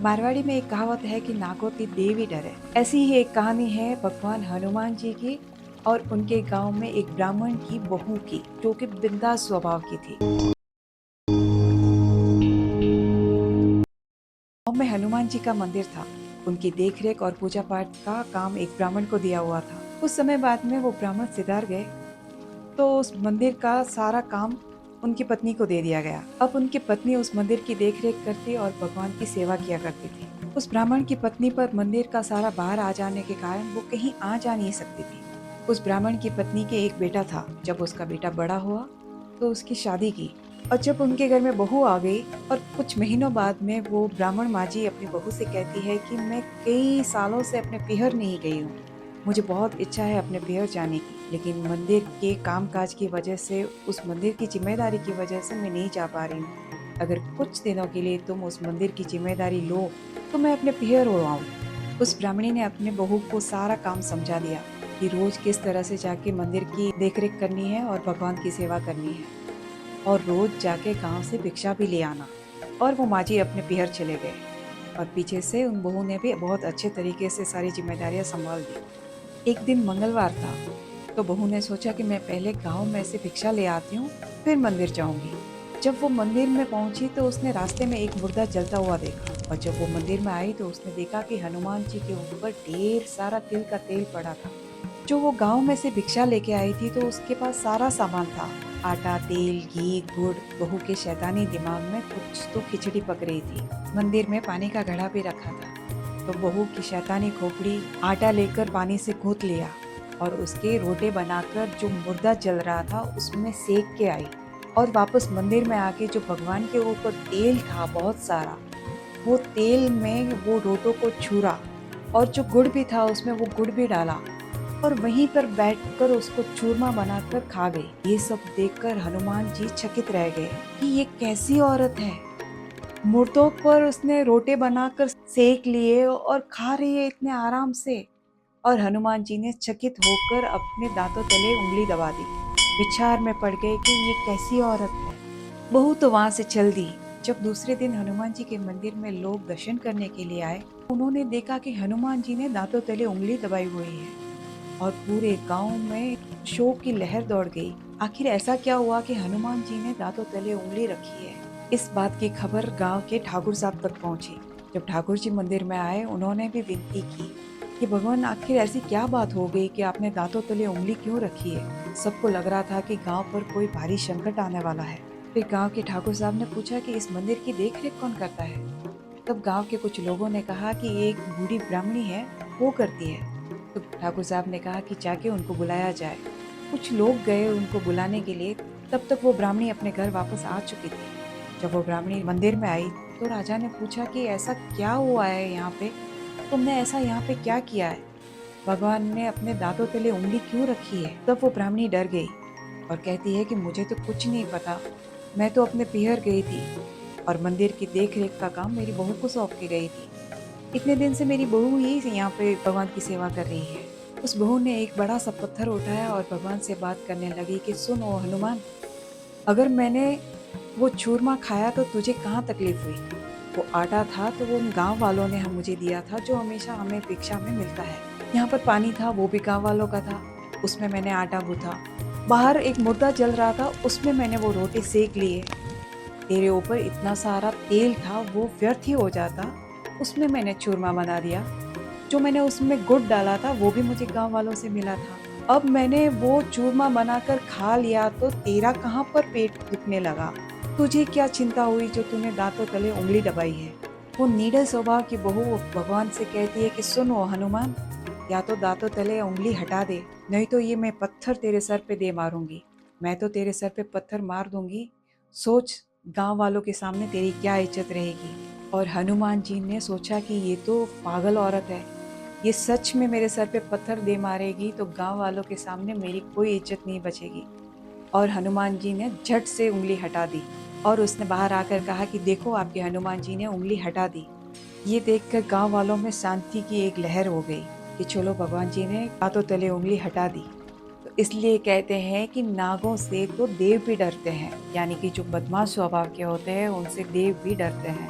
मारवाड़ी में एक कहावत है कि नागोती देवी डरे। ऐसी ही एक कहानी है भगवान हनुमान जी की और उनके गांव में एक ब्राह्मण की बहू की, जो कि बिंदास स्वभाव की थी। गांव में हनुमान जी का मंदिर था। उनकी देखरेख और पूजा पाठ का काम एक ब्राह्मण को दिया हुआ था। कुछ समय बाद में वो ब्राह्मण सिधार गए तो उस मंदिर का सारा काम उनकी पत्नी को दे दिया गया। अब उनकी पत्नी उस मंदिर की देखरेख करती और भगवान की सेवा किया करती थी। उस ब्राह्मण की पत्नी पर मंदिर का सारा बाहर आ जाने के कारण वो कहीं आ जा नहीं सकती थी। उस ब्राह्मण की पत्नी के एक बेटा था। जब उसका बेटा बड़ा हुआ तो उसकी शादी की, और जब उनके घर में बहू आ गई और कुछ महीनों बाद में वो ब्राह्मण माँ जी अपनी बहू से कहती है कि मैं कई सालों से अपने पीहर नहीं गई हूँ। मुझे बहुत इच्छा है अपने पीहर जाने की, लेकिन मंदिर के कामकाज की वजह से, उस मंदिर की जिम्मेदारी की वजह से मैं नहीं जा पा रही हूँ। अगर कुछ दिनों के लिए तुम उस मंदिर की जिम्मेदारी लो तो मैं अपने पीहर हो आऊँ। उस ब्राह्मणी ने अपने बहू को सारा काम समझा दिया कि रोज किस तरह से जाके मंदिर की देखरेख करनी है और भगवान की सेवा करनी है, और रोज जाके गांव से भिक्षा भी ले आना। और वो माँ जी अपने पीहर चले गए और पीछे से उन बहू ने भी बहुत अच्छे तरीके से सारी जिम्मेदारियां संभाल दी। एक दिन मंगलवार था तो बहू ने सोचा कि मैं पहले गांव में से भिक्षा ले आती हूँ, फिर मंदिर जाऊंगी। जब वो मंदिर में पहुंची तो उसने रास्ते में एक मुर्दा जलता हुआ देखा, और जब वो मंदिर में आई तो उसने देखा कि हनुमान जी के ऊपर ढेर सारा तिल का तेल पड़ा था। जो वो गांव में से भिक्षा लेके आई थी तो उसके पास सारा सामान था, आटा, तेल, घी, गुड़। बहू के शैतानी दिमाग में कुछ तो खिचड़ी पक रही थी। मंदिर में पानी का घड़ा भी रखा था, तो बहू की शैतानी खोपड़ी आटा लेकर पानी से गूंथ लिया और उसके रोटे बनाकर जो मुर्दा जल रहा था उसमें सेक के आई, और वापस मंदिर में आके जो भगवान के ऊपर तेल था बहुत सारा, वो तेल में वो रोटों को छुरा, और जो गुड़ भी था उसमें वो गुड़ भी डाला और वहीं पर बैठकर उसको चूरमा बनाकर खा गई। ये सब देखकर हनुमान जी चकित रह गए कि ये कैसी औरत है। मुर्दों पर उसने रोटे बनाकर सेक लिए और खा रही है इतने आराम से। और हनुमान जी ने चकित होकर अपने दांतों तले उंगली दबा दी। विचार में पड़ गए कि ये कैसी औरत है। बहू तो वहां से चल दी। जब दूसरे दिन हनुमान जी के मंदिर में लोग दर्शन करने के लिए आए, उन्होंने देखा कि हनुमान जी ने दांतों तले उंगली दबाई हुई है, और पूरे गांव में शोक की लहर दौड़ गई। आखिर ऐसा क्या हुआ कि हनुमान जी ने दांतों तले उंगली रखी है। इस बात की खबर गांव के ठाकुर साहब तक पहुंची। जब ठाकुर जी मंदिर में आए, उन्होंने भी विनती की कि भगवान, आखिर ऐसी क्या बात हो गई कि आपने दांतों तले उंगली क्यों रखी है। सबको लग रहा था कि गांव पर कोई भारी संकट आने वाला है। फिर गांव के ठाकुर साहब ने पूछा कि इस मंदिर की देखरेख कौन करता है। तब गांव के कुछ लोगों ने कहा कि एक बूढ़ी ब्राह्मणी है, वो करती है। तो ठाकुर साहब ने कहा कि जाके उनको बुलाया जाए। कुछ लोग गए उनको बुलाने के लिए। तब तक वो ब्राह्मणी अपने घर वापस आ चुकी थी। जब वो ब्राह्मणी मंदिर में आई तो राजा ने पूछा कि ऐसा क्या हुआ है यहाँ पे, तुमने ऐसा यहाँ पे क्या किया है, भगवान ने अपने दांतों तले उंगली क्यों रखी है। तब वो ब्राह्मणी डर गई और कहती है कि मुझे तो कुछ नहीं पता, मैं तो अपने पीहर गई थी और मंदिर की देख रेख का काम मेरी बहू को सौंप के गई थी। इतने दिन से मेरी बहू ही यहाँ पे भगवान की सेवा कर रही है। उस बहू ने एक बड़ा सा पत्थर उठाया और भगवान से बात करने लगी कि सुनो हनुमान, अगर मैंने वो चूरमा खाया तो तुझे कहाँ तकलीफ हुई। वो आटा था तो वो गांव वालों ने हम मुझे दिया था, जो हमेशा हमें भिक्षा में मिलता है। यहाँ पर पानी था, वो भी गांव वालों का था, उसमें मैंने आटा गूथा। बाहर एक मुर्दा जल रहा था, उसमें मैंने वो रोटी सेक लिए। तेरे ऊपर इतना सारा तेल था, वो व्यर्थ ही हो जाता, उसमें मैंने चूरमा बना दिया। जो मैंने उसमें गुड़ डाला था वो भी मुझे गांव वालों से मिला था। अब मैंने वो चूरमा बनाकर खा लिया तो तेरा कहाँ पर पेट दुखने लगा। तुझे क्या चिंता हुई जो तूने दांतों तले उंगली दबाई है। वो नीडल स्वभाव की बहू भगवान से कहती है कि सुनो हनुमान, या तो दांतों तले उंगली हटा दे, नहीं तो ये मैं पत्थर तेरे सर पे दे मारूंगी। मैं तो तेरे सर पे पत्थर मार दूंगी, सोच गांव वालों के सामने तेरी क्या इज्जत रहेगी। और हनुमान जी ने सोचा कि ये तो पागल औरत है, ये सच में मेरे सर पे पत्थर दे मारेगी तो गांव वालों के सामने मेरी कोई इज्जत नहीं बचेगी। और हनुमान जी ने झट से उंगली हटा दी और उसने बाहर आकर कहा कि देखो, आपके हनुमान जी ने उंगली हटा दी। ये देखकर गांव वालों में शांति की एक लहर हो गई कि चलो, भगवान जी ने हाथों तले उंगली हटा दी। तो इसलिए कहते हैं कि नागों से तो देव भी डरते हैं, यानी कि जो बदमाश स्वभाव के होते हैं उनसे देव भी डरते हैं।